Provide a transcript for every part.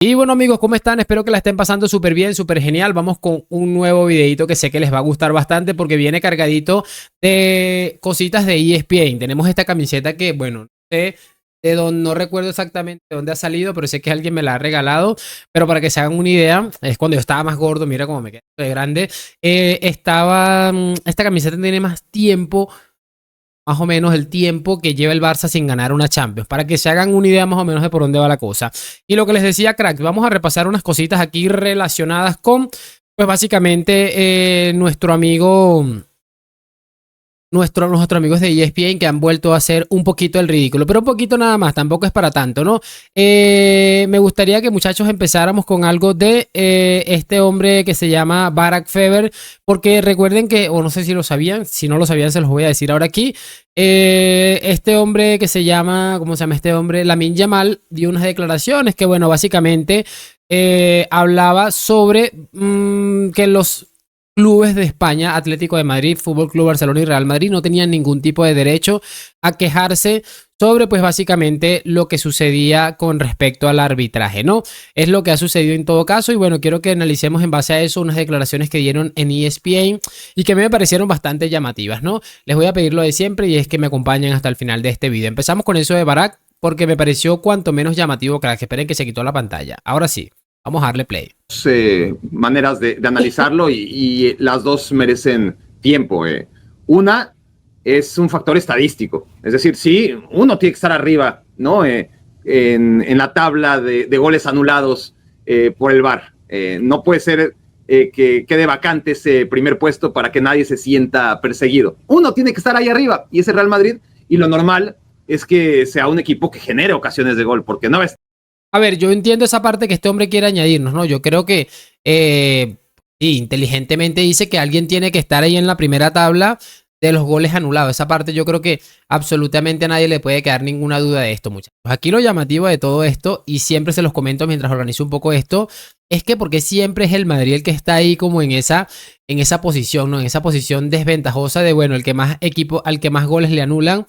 Y bueno amigos, ¿cómo están? Espero que la estén pasando súper bien, súper genial. Vamos con un nuevo videito que sé que les va a gustar bastante porque viene cargadito de cositas de ESPN. Tenemos esta camiseta que, bueno, no sé de dónde, no recuerdo exactamente de dónde ha salido, pero sé que alguien me la ha regalado. Pero para que se hagan una idea, es cuando yo estaba más gordo, mira cómo me quedé de grande. Esta camiseta tiene más o menos el tiempo que lleva el Barça sin ganar una Champions, para que se hagan una idea más o menos de por dónde va la cosa. Y lo que les decía, crack, vamos a repasar unas cositas aquí relacionadas con, pues básicamente, nuestros amigos de ESPN que han vuelto a hacer un poquito el ridículo, pero un poquito nada más, tampoco es para tanto, ¿no? Me gustaría que muchachos empezáramos con algo de este hombre que se llama Barack Feber, porque recuerden que, o no sé si lo sabían, si no lo sabían se los voy a decir ahora aquí, este hombre que se llama, ¿cómo se llama este hombre? Lamine Yamal dio unas declaraciones que, bueno, básicamente hablaba sobre que los clubes de España, Atlético de Madrid, Fútbol Club Barcelona y Real Madrid, no tenían ningún tipo de derecho a quejarse sobre, pues básicamente, lo que sucedía con respecto al arbitraje, ¿no? Es lo que ha sucedido en todo caso y bueno, quiero que analicemos en base a eso unas declaraciones que dieron en ESPN y que a mí me parecieron bastante llamativas, ¿no? Les voy a pedir lo de siempre y es que me acompañen hasta el final de este video. Empezamos con eso de Barack porque me pareció cuanto menos llamativo, crack. Esperen que se quitó la pantalla. Ahora sí, vamos a darle play. Maneras de analizarlo y las dos merecen tiempo. Una es un factor estadístico, es decir, sí, uno tiene que estar arriba, ¿no? En la tabla de goles anulados por el VAR. No puede ser que quede vacante ese primer puesto para que nadie se sienta perseguido. Uno tiene que estar ahí arriba y es el Real Madrid, y lo normal es que sea un equipo que genere ocasiones de gol, porque no es. A ver, yo entiendo esa parte que este hombre quiere añadirnos, ¿no? Yo creo que sí, inteligentemente dice que alguien tiene que estar ahí en la primera tabla de los goles anulados. Esa parte yo creo que absolutamente a nadie le puede quedar ninguna duda de esto, muchachos. Aquí lo llamativo de todo esto, y siempre se los comento mientras organizo un poco esto, es que porque siempre es el Madrid el que está ahí como en esa posición, ¿no? En esa posición desventajosa de, bueno, al que más goles le anulan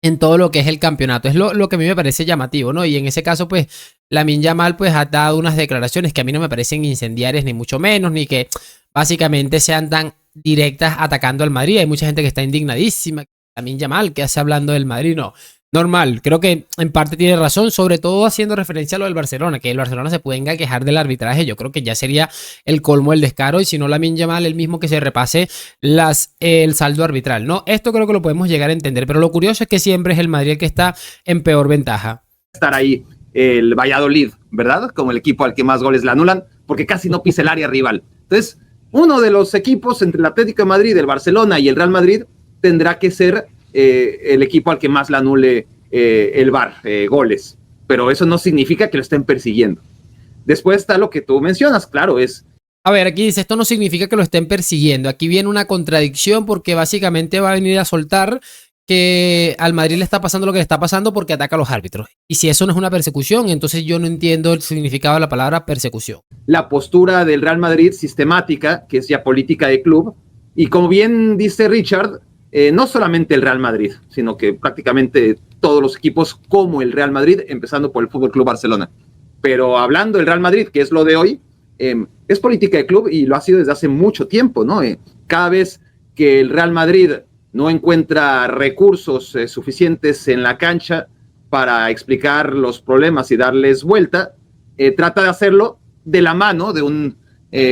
en todo lo que es el campeonato. Es lo que a mí me parece llamativo, ¿no? Y en ese caso, pues, Lamine Yamal, pues, ha dado unas declaraciones que a mí no me parecen incendiarias, ni mucho menos, ni que básicamente sean tan directas atacando al Madrid. Hay mucha gente que está indignadísima. Lamine Yamal, ¿qué hace hablando del Madrid? No. Normal, creo que en parte tiene razón, sobre todo haciendo referencia a lo del Barcelona, que el Barcelona se pueda quejar del arbitraje. Yo creo que ya sería el colmo del descaro, y si no, Lamine Yamal el mismo que se repase el saldo arbitral, ¿no? Esto creo que lo podemos llegar a entender, pero lo curioso es que siempre es el Madrid el que está en peor ventaja. Estar ahí el Valladolid, ¿verdad? Como el equipo al que más goles le anulan, porque casi no pisa el área rival. Entonces, uno de los equipos entre el Atlético de Madrid, el Barcelona y el Real Madrid tendrá que ser el equipo al que más le anule el VAR, goles, pero eso no significa que lo estén persiguiendo. Después está lo que tú mencionas, claro, es... A ver, aquí dice, esto no significa que lo estén persiguiendo. Aquí viene una contradicción porque básicamente va a venir a soltar que al Madrid le está pasando lo que le está pasando porque ataca a los árbitros. Y si eso no es una persecución, entonces yo no entiendo el significado de la palabra persecución. La postura del Real Madrid sistemática, que es ya política de club, y como bien dice Richard, no solamente el Real Madrid, sino que prácticamente todos los equipos como el Real Madrid, empezando por el Fútbol Club Barcelona. Pero hablando del Real Madrid, que es lo de hoy, es política de club y lo ha sido desde hace mucho tiempo, ¿no? Cada vez que el Real Madrid no encuentra recursos suficientes en la cancha para explicar los problemas y darles vuelta, trata de hacerlo de la mano de un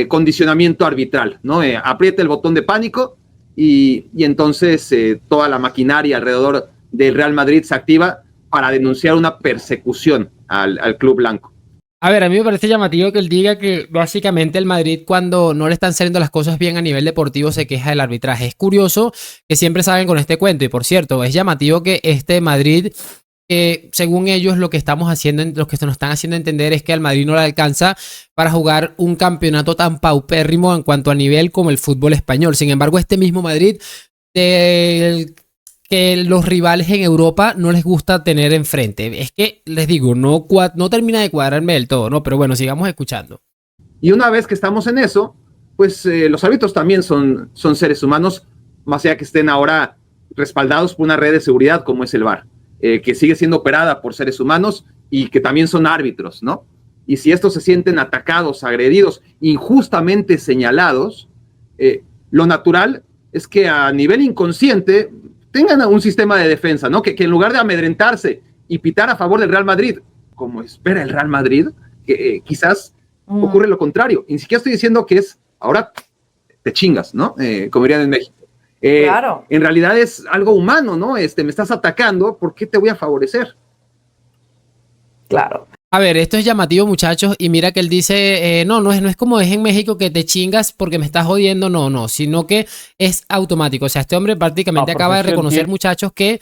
condicionamiento arbitral, ¿no? Aprieta el botón de pánico y entonces toda la maquinaria alrededor del Real Madrid se activa para denunciar una persecución al club blanco. A ver, a mí me parece llamativo que él diga que básicamente el Madrid, cuando no le están saliendo las cosas bien a nivel deportivo, se queja del arbitraje. Es curioso que siempre salgan con este cuento, y por cierto, es llamativo que este Madrid, según ellos, lo que estamos haciendo, lo que se nos están haciendo entender es que al Madrid no le alcanza para jugar un campeonato tan paupérrimo en cuanto a nivel como el fútbol español. Sin embargo, este mismo Madrid, que los rivales en Europa no les gusta tener enfrente. Es que, les digo, no termina de cuadrarme del todo, ¿no? Pero bueno, sigamos escuchando. Y una vez que estamos en eso, pues los árbitros también son seres humanos, más allá que estén ahora respaldados por una red de seguridad como es el VAR, que sigue siendo operada por seres humanos y que también son árbitros, ¿no? y si estos se sienten atacados, agredidos, injustamente señalados, lo natural es que a nivel inconsciente tengan un sistema de defensa, ¿no? Que en lugar de amedrentarse y pitar a favor del Real Madrid, como espera el Real Madrid, que quizás ocurre lo contrario. Y ni siquiera estoy diciendo que es, ahora te chingas, ¿no? Como dirían en México. Claro. En realidad es algo humano, ¿no? Me estás atacando, ¿por qué te voy a favorecer? Claro. A ver, esto es llamativo, muchachos, y mira que él dice, no es como es en México que te chingas porque me estás jodiendo, no, sino que es automático. O sea, este hombre prácticamente acaba de reconocer, muchachos, que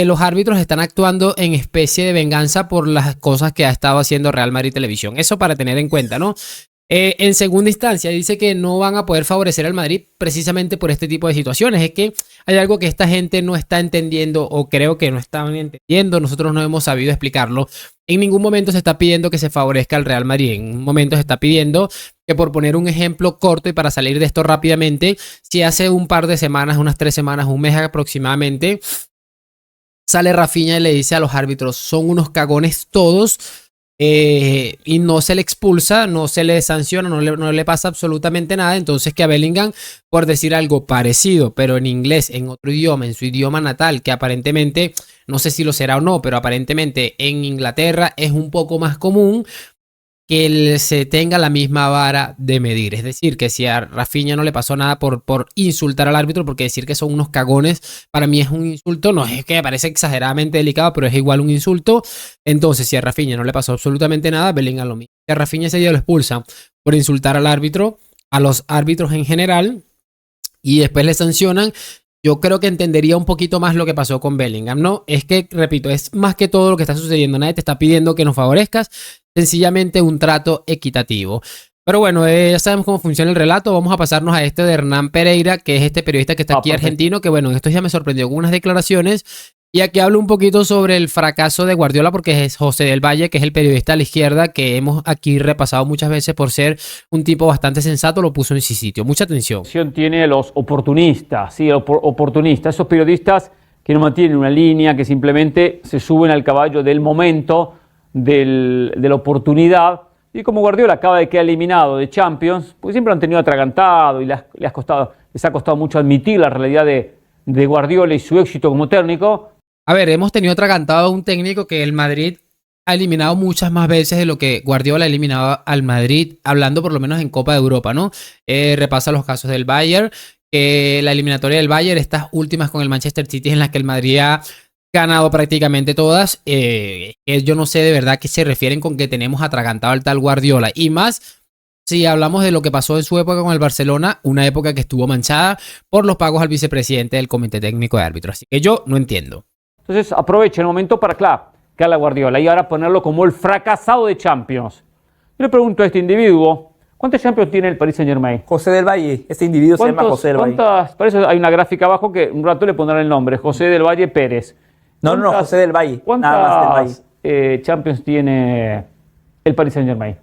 los árbitros están actuando en especie de venganza por las cosas que ha estado haciendo Real Madrid Televisión. Eso para tener en cuenta, ¿no? En segunda instancia, dice que no van a poder favorecer al Madrid precisamente por este tipo de situaciones. Es que hay algo que esta gente no está entendiendo, o creo que no están entendiendo, nosotros no hemos sabido explicarlo. En ningún momento se está pidiendo que se favorezca al Real Madrid. En un momento se está pidiendo que, por poner un ejemplo corto y para salir de esto rápidamente, si hace un par de semanas, unas 3 semanas, un mes aproximadamente, sale Rafinha y le dice a los árbitros, son unos cagones todos, y no se le expulsa, no se le sanciona, no le pasa absolutamente nada. Entonces que a Bellingham, por decir algo parecido, pero en inglés, en otro idioma, en su idioma natal, que aparentemente, no sé si lo será o no, pero aparentemente en Inglaterra es un poco más común que se tenga la misma vara de medir. Es decir, que si a Rafinha no le pasó nada por insultar al árbitro, porque decir que son unos cagones para mí es un insulto, no es que me parece exageradamente delicado, pero es igual un insulto. Entonces, si a Rafinha no le pasó absolutamente nada, Bellingham lo mismo. Si a Rafinha ese día lo expulsan por insultar al árbitro, a los árbitros en general, y después le sancionan, yo creo que entendería un poquito más lo que pasó con Bellingham, ¿no? Es que, repito, es más que todo lo que está sucediendo. Nadie te está pidiendo que nos favorezcas, sencillamente un trato equitativo. Pero bueno, ya sabemos cómo funciona el relato. Vamos a pasarnos a este de Hernán Pereira, que es este periodista que está aquí argentino, que bueno, en esto ya me sorprendió con unas declaraciones. Y aquí hablo un poquito sobre el fracaso de Guardiola, porque es José del Valle, que es el periodista a la izquierda, que hemos aquí repasado muchas veces por ser un tipo bastante sensato, lo puso en su sitio. Mucha atención. Tiene los oportunistas, ¿sí? Oportunistas, esos periodistas que no mantienen una línea, que simplemente se suben al caballo del momento, de la oportunidad. Y como Guardiola acaba de quedar eliminado de Champions, pues siempre lo han tenido atragantado y les ha costado mucho admitir la realidad de Guardiola y su éxito como técnico. A ver, hemos tenido atragantado a un técnico que el Madrid ha eliminado muchas más veces de lo que Guardiola ha eliminado al Madrid, hablando por lo menos en Copa de Europa, ¿no? Repasa los casos del Bayern, la eliminatoria del Bayern, estas últimas con el Manchester City en las que el Madrid ha ganado prácticamente todas. Yo no sé de verdad a qué se refieren con que tenemos atragantado al tal Guardiola. Y más si hablamos de lo que pasó en su época con el Barcelona, una época que estuvo manchada por los pagos al vicepresidente del Comité Técnico de Árbitros. Así que yo no entiendo. Entonces aprovecha el momento para que a la Guardiola y ahora ponerlo como el fracasado de Champions. Yo le pregunto a este individuo, ¿cuántos Champions tiene el Paris Saint-Germain? José del Valle, este individuo se llama José del Valle. Por eso hay una gráfica abajo que un rato le pondrán el nombre, José del Valle Pérez. No, José del Valle. ¿Cuántas Champions tiene el Paris Saint-Germain?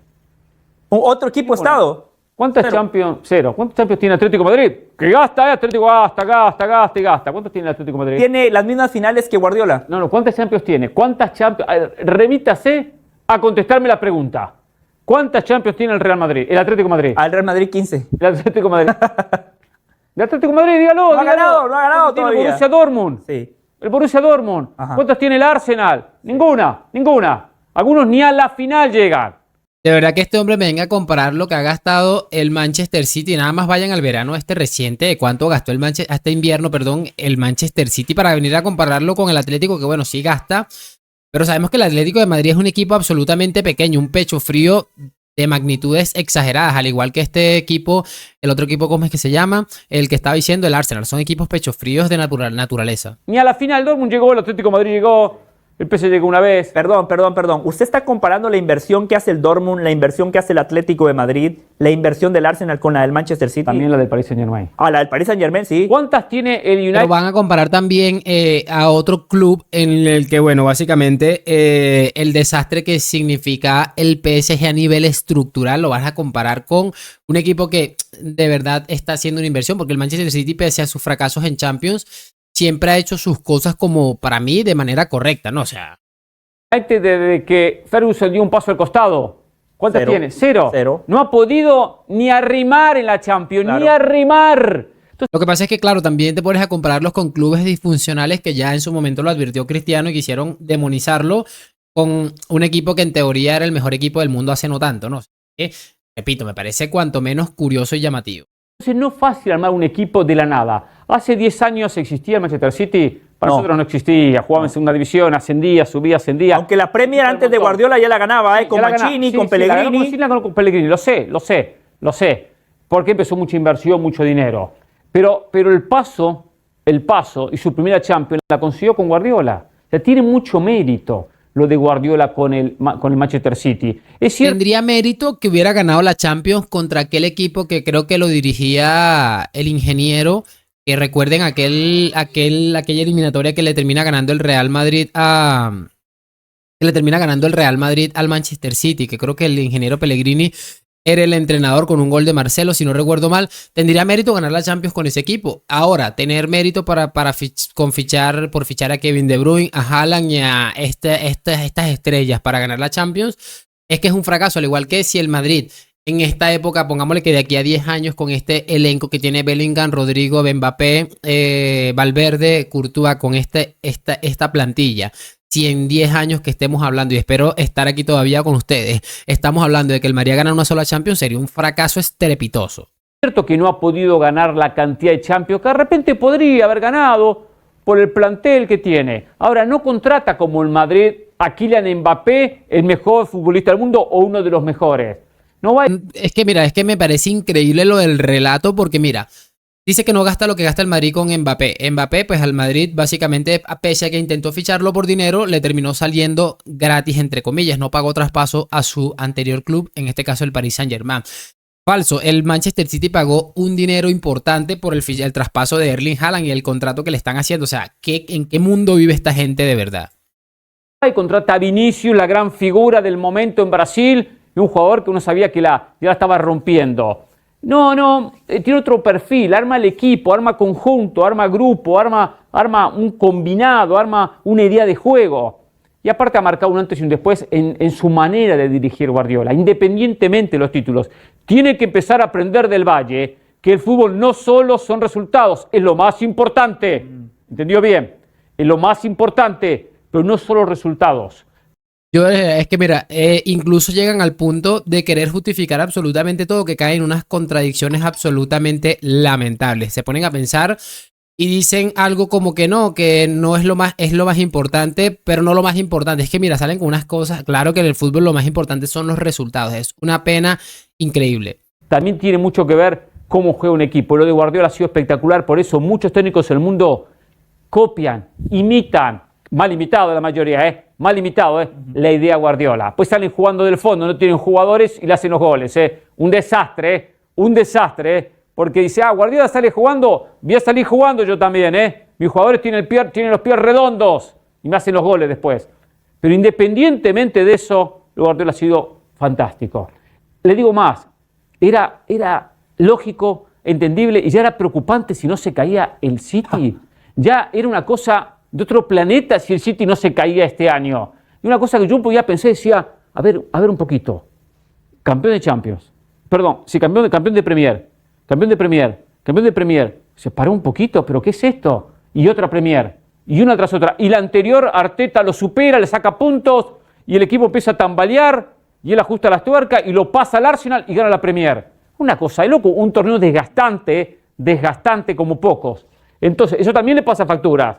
¿Otro equipo estado? ¿Cuántas Champions? Cero. ¿Cuántos Champions tiene Atlético de Madrid? Que gasta, Atlético gasta. ¿Cuántos tiene el Atlético de Madrid? Tiene las mismas finales que Guardiola. No, ¿cuántas Champions tiene? ¿Cuántas Champions? Remítase a contestarme la pregunta. ¿Cuántas Champions tiene el Real Madrid? El Atlético de Madrid. Al Real Madrid 15. El Atlético de Madrid. El Atlético de Madrid, dígalo. No ha ganado tiene todavía. El Borussia Dortmund. Sí. El Borussia Dortmund. Ajá. ¿Cuántas tiene el Arsenal? Ninguna. Algunos ni a la final llegan. De verdad que este hombre me venga a comparar lo que ha gastado el Manchester City. Nada más vayan al verano reciente de cuánto gastó este invierno, el Manchester City, para venir a compararlo con el Atlético, que bueno, sí gasta. Pero sabemos que el Atlético de Madrid es un equipo absolutamente pequeño, un pecho frío de magnitudes exageradas, al igual que este equipo, el otro equipo, ¿cómo es que se llama? El que estaba diciendo el Arsenal. Son equipos pecho fríos de naturaleza. Ni a la final Dortmund llegó, el Atlético de Madrid llegó. El PSG llegó una vez. Perdón. Usted está comparando la inversión que hace el Dortmund, la inversión que hace el Atlético de Madrid, la inversión del Arsenal con la del Manchester City. También la del Paris Saint-Germain. La del Paris Saint-Germain, sí. ¿Cuántas tiene el United? Pero van a comparar también a otro club en el que, bueno, básicamente el desastre que significa el PSG a nivel estructural lo vas a comparar con un equipo que de verdad está haciendo una inversión, porque el Manchester City, pese a sus fracasos en Champions, siempre ha hecho sus cosas como, para mí, de manera correcta, ¿no? O sea... Desde que Ferguson dio un paso al costado, ¿Cuántas Cero. tiene? Cero. Cero. No ha podido ni arrimar en la Champions, Claro. ni arrimar. Lo que pasa es que, claro, también te pones a compararlos con clubes disfuncionales que ya en su momento lo advirtió Cristiano y quisieron demonizarlo con un equipo que en teoría era el mejor equipo del mundo hace no tanto, ¿no? Repito, me parece cuanto menos curioso y llamativo. Entonces no es fácil armar un equipo de la nada. Hace 10 años existía el Manchester City, para No. nosotros no existía, jugaba en segunda división, ascendía, subía, ascendía. Aunque la Premier antes de Guardiola ya la ganaba, con Ya la gana- Mancini, sí, con sí, la ganó Pellegrini. con Pellegrini, lo sé, porque empezó mucha inversión, mucho dinero. Pero el paso y su primera Champions la consiguió con Guardiola. O sea, tiene mucho mérito lo de Guardiola con el Manchester City. Es cierto. Tendría mérito que hubiera ganado la Champions contra aquel equipo que creo que lo dirigía el ingeniero, que recuerden aquella eliminatoria que le termina ganando el Real Madrid al Manchester City, que creo que el ingeniero Pellegrini era el entrenador con un gol de Marcelo, si no recuerdo mal. Tendría mérito ganar la Champions con ese equipo. Ahora, tener mérito por fichar a Kevin De Bruyne, a Haaland y a estas estrellas para ganar la Champions, es que es un fracaso, al igual que si el Madrid en esta época, pongámosle que de aquí a 10 años con este elenco que tiene Bellingham, Rodrigo, Mbappé, Valverde, Courtois, con esta plantilla, si en 10 años que estemos hablando, y espero estar aquí todavía con ustedes, estamos hablando de que el Madrid gana una sola Champions, sería un fracaso estrepitoso. Cierto que no ha podido ganar la cantidad de Champions que de repente podría haber ganado por el plantel que tiene. Ahora, no contrata como el Madrid a Kylian Mbappé, el mejor futbolista del mundo o uno de los mejores. No va. Es que me parece increíble lo del relato, porque mira, dice que no gasta lo que gasta el Madrid con Mbappé. Mbappé, pues al Madrid, básicamente, pese a que intentó ficharlo por dinero, le terminó saliendo gratis, entre comillas. No pagó traspaso a su anterior club, en este caso el Paris Saint-Germain. Falso, el Manchester City pagó un dinero importante por el traspaso de Erling Haaland y el contrato que le están haciendo. O sea, ¿en qué mundo vive esta gente de verdad? Y contrata a Vinicius, la gran figura del momento en Brasil, y un jugador que uno sabía que ya la estaba rompiendo. No, tiene otro perfil, arma el equipo, arma conjunto, arma grupo, arma un combinado, arma una idea de juego. Y aparte ha marcado un antes y un después en su manera de dirigir Guardiola, independientemente de los títulos. Tiene que empezar a aprender del Valle que el fútbol no solo son resultados, es lo más importante. ¿Entendió bien? Es lo más importante, pero no solo resultados. Es que mira, incluso llegan al punto de querer justificar absolutamente todo, que caen en unas contradicciones absolutamente lamentables. Se ponen a pensar y dicen algo como que no es lo más importante, pero no lo más importante. Es que mira, salen con unas cosas. Claro que en el fútbol lo más importante son los resultados. Es una pena increíble. También tiene mucho que ver cómo juega un equipo. Lo de Guardiola ha sido espectacular, por eso muchos técnicos del mundo copian, imitan, mal imitado la mayoría, mal imitado, la idea Guardiola. Pues salen jugando del fondo, no tienen jugadores y le hacen los goles, un desastre, porque dice, Guardiola sale jugando, voy a salir jugando yo también, mis jugadores tienen los pies redondos y me hacen los goles después. Pero independientemente de eso, Guardiola ha sido fantástico. Le digo más, era lógico, entendible y ya era preocupante si no se caía el City. Ya era una cosa de otro planeta si el City no se caía este año. Y una cosa que yo podía pensar, decía, a ver un poquito, campeón de Champions, perdón, sí, campeón de Premier, se paró un poquito, pero ¿qué es esto? Y otra Premier, y una tras otra, y la anterior Arteta lo supera, le saca puntos, y el equipo empieza a tambalear, y él ajusta las tuercas, y lo pasa al Arsenal, y gana la Premier. Una cosa de loco, un torneo desgastante como pocos. Entonces, eso también le pasa facturas.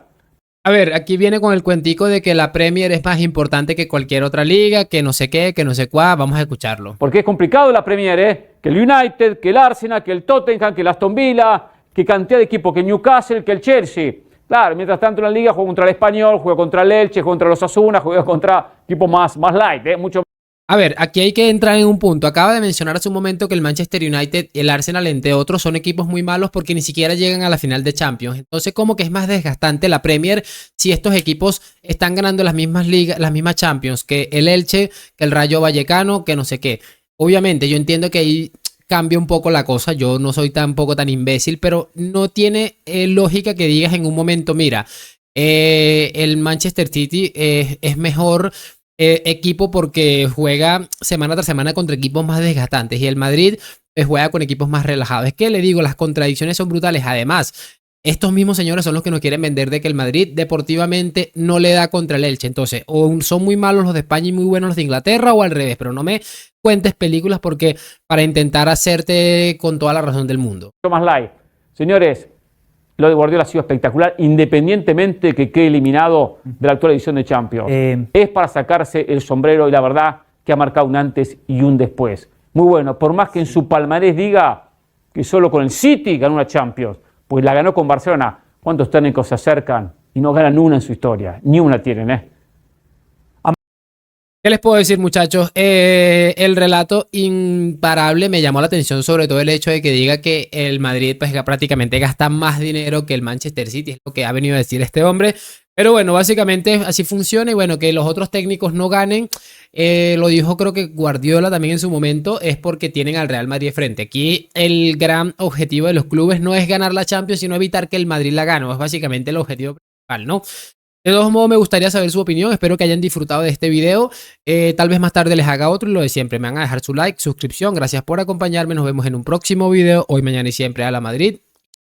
A ver, aquí viene con el cuentico de que la Premier es más importante que cualquier otra liga, que no sé qué, que no sé cuál. Vamos a escucharlo. Porque es complicado la Premier, que el United, que el Arsenal, que el Tottenham, que el Aston Villa, que cantidad de equipos, que el Newcastle, que el Chelsea. Claro, mientras tanto en la liga juega contra el Español, juega contra el Elche, juega contra los Osasuna, juega contra equipos más light, mucho. A ver, aquí hay que entrar en un punto. Acaba de mencionar hace un momento que el Manchester United y el Arsenal, entre otros, son equipos muy malos porque ni siquiera llegan a la final de Champions. Entonces, como que es más desgastante la Premier si estos equipos están ganando las mismas ligas, las mismas Champions que el Elche, que el Rayo Vallecano, que no sé qué. Obviamente, yo entiendo que ahí cambia un poco la cosa. Yo no soy tampoco tan imbécil, pero no tiene lógica que digas en un momento, mira, el Manchester City es mejor equipo porque juega semana tras semana contra equipos más desgastantes y el Madrid juega con equipos más relajados. Es que le digo, las contradicciones son brutales. Además, estos mismos señores son los que nos quieren vender de que el Madrid deportivamente no le da contra el Elche. Entonces, o son muy malos los de España y muy buenos los de Inglaterra, o al revés. Pero no me cuentes películas porque para intentar hacerte con toda la razón del mundo. Más light. Señores, lo de Guardiola ha sido espectacular, independientemente de que quede eliminado de la actual edición de Champions. Es para sacarse el sombrero y la verdad que ha marcado un antes y un después. Muy bueno, por más que en su palmarés diga que solo con el City ganó una Champions, pues la ganó con Barcelona. ¿Cuántos técnicos se acercan y no ganan una en su historia? Ni una tienen, ¿eh? ¿Qué les puedo decir, muchachos? El relato imparable me llamó la atención, sobre todo el hecho de que diga que el Madrid pues, prácticamente gasta más dinero que el Manchester City, es lo que ha venido a decir este hombre. Pero bueno, básicamente así funciona y bueno, que los otros técnicos no ganen, lo dijo creo que Guardiola también en su momento, es porque tienen al Real Madrid de frente. Aquí el gran objetivo de los clubes no es ganar la Champions, sino evitar que el Madrid la gane, es básicamente el objetivo principal, ¿no? De todos modos, me gustaría saber su opinión. Espero que hayan disfrutado de este video. Tal vez más tarde les haga otro y lo de siempre. Me van a dejar su like, suscripción. Gracias por acompañarme. Nos vemos en un próximo video. Hoy, mañana y siempre a la Madrid.